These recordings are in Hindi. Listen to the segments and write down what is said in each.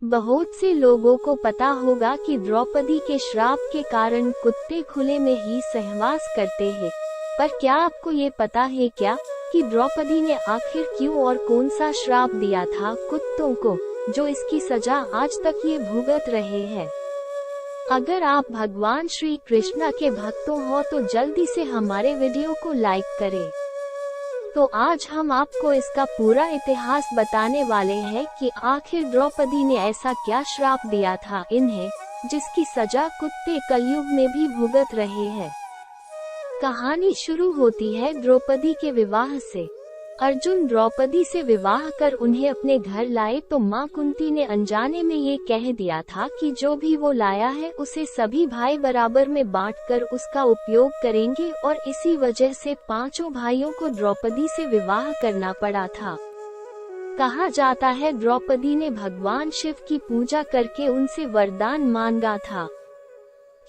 बहुत से लोगों को पता होगा कि द्रौपदी के श्राप के कारण कुत्ते खुले में ही सहवास करते हैं, पर क्या आपको ये पता है क्या कि द्रौपदी ने आखिर क्यों और कौन सा श्राप दिया था कुत्तों को, जो इसकी सजा आज तक ये भुगत रहे हैं। अगर आप भगवान श्री कृष्ण के भक्तों हो तो जल्दी से हमारे वीडियो को लाइक करें। तो आज हम आपको इसका पूरा इतिहास बताने वाले हैं कि आखिर द्रौपदी ने ऐसा क्या श्राप दिया था इन्हें, जिसकी सजा कुत्ते कलयुग में भी भुगत रहे हैं। कहानी शुरू होती है द्रौपदी के विवाह से। अर्जुन द्रौपदी से विवाह कर उन्हें अपने घर लाए तो माँ कुंती ने अनजाने में ये कह दिया था कि जो भी वो लाया है उसे सभी भाई बराबर में बांटकर उसका उपयोग करेंगे, और इसी वजह से पांचों भाइयों को द्रौपदी से विवाह करना पड़ा था। कहा जाता है द्रौपदी ने भगवान शिव की पूजा करके उनसे वरदान मांगा था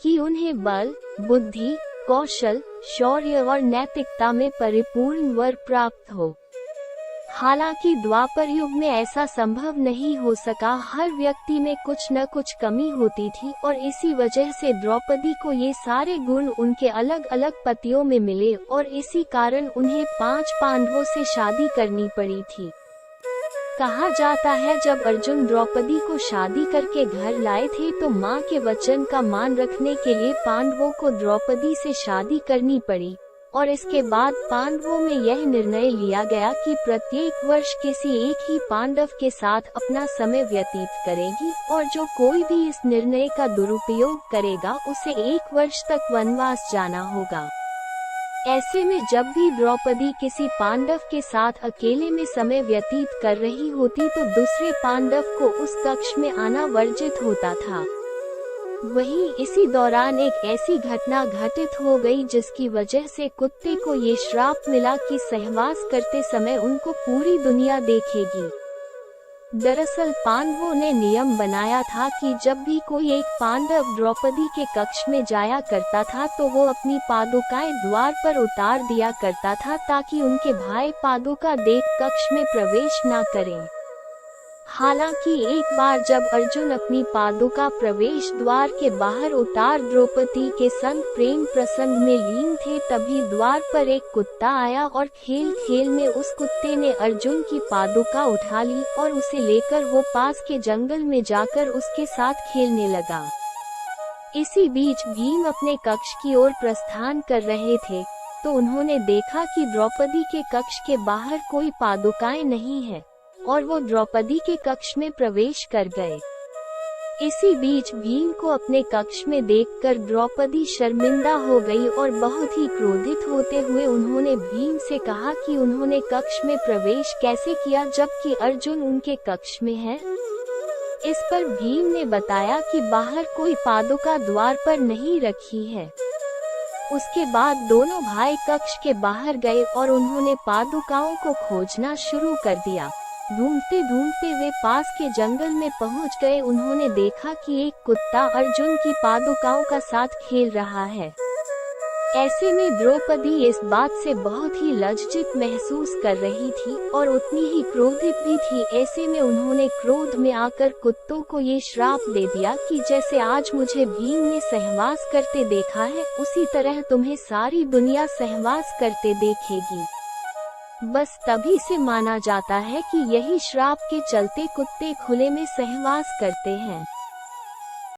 कि उन्हें बल, बुद्धि, कौशल, शौर्य और नैतिकता में परिपूर्ण वर प्राप्त हो। हालांकि द्वापर युग में ऐसा संभव नहीं हो सका, हर व्यक्ति में कुछ न कुछ कमी होती थी और इसी वजह से द्रौपदी को ये सारे गुण उनके अलग अलग पतियों में मिले और इसी कारण उन्हें 5 पांडवों से शादी करनी पड़ी थी। कहा जाता है जब अर्जुन द्रौपदी को शादी करके घर लाए थे तो माँ के वचन का मान रखने के लिए पांडवों को द्रौपदी से शादी करनी पड़ी, और इसके बाद पांडवों में यह निर्णय लिया गया कि प्रत्येक वर्ष किसी एक ही पांडव के साथ अपना समय व्यतीत करेगी, और जो कोई भी इस निर्णय का दुरुपयोग करेगा उसे 1 वर्ष तक वनवास जाना होगा। ऐसे में जब भी द्रौपदी किसी पांडव के साथ अकेले में समय व्यतीत कर रही होती तो दूसरे पांडव को उस कक्ष में आना वर्जित होता था। वहीं इसी दौरान एक ऐसी घटना घटित हो गई जिसकी वजह से कुत्ते को ये श्राप मिला कि सहवास करते समय उनको पूरी दुनिया देखेगी। दरअसल पांडवों ने नियम बनाया था कि जब भी कोई एक पांडव द्रौपदी के कक्ष में जाया करता था तो वो अपनी पादुकाएं द्वार पर उतार दिया करता था ताकि उनके भाई पादुका देख कक्ष में प्रवेश न करें। हालांकि एक बार जब अर्जुन अपनी पादुका प्रवेश द्वार के बाहर उतार द्रौपदी के संग प्रेम प्रसंग में लीन थे, तभी द्वार पर एक कुत्ता आया और खेल खेल में उस कुत्ते ने अर्जुन की पादुका उठा ली और उसे लेकर वो पास के जंगल में जाकर उसके साथ खेलने लगा। इसी बीच भीम अपने कक्ष की ओर प्रस्थान कर रहे थे तो उन्होंने देखा कि द्रौपदी के कक्ष के बाहर कोई पादुकाएं नहीं है और वो द्रौपदी के कक्ष में प्रवेश कर गए। इसी बीच भीम को अपने कक्ष में देखकर द्रौपदी शर्मिंदा हो गई और बहुत ही क्रोधित होते हुए उन्होंने भीम से कहा कि उन्होंने कक्ष में प्रवेश कैसे किया जबकि अर्जुन उनके कक्ष में है। इस पर भीम ने बताया कि बाहर कोई पादुका द्वार पर नहीं रखी है। उसके बाद दोनों भाई कक्ष के बाहर गए और उन्होंने पादुकाओं को खोजना शुरू कर दिया। ढूंढते ढूंढते वे पास के जंगल में पहुंच गए। उन्होंने देखा कि एक कुत्ता अर्जुन की पादुकाओं का साथ खेल रहा है। ऐसे में द्रौपदी इस बात से बहुत ही लज्जित महसूस कर रही थी और उतनी ही क्रोधित भी थी। ऐसे में उन्होंने क्रोध में आकर कुत्तों को ये श्राप दे दिया कि जैसे आज मुझे भीम ने सहवास करते देखा है उसी तरह तुम्हें सारी दुनिया सहवास करते देखेगी। बस तभी से माना जाता है कि यही श्राप के चलते कुत्ते खुले में सहवास करते हैं।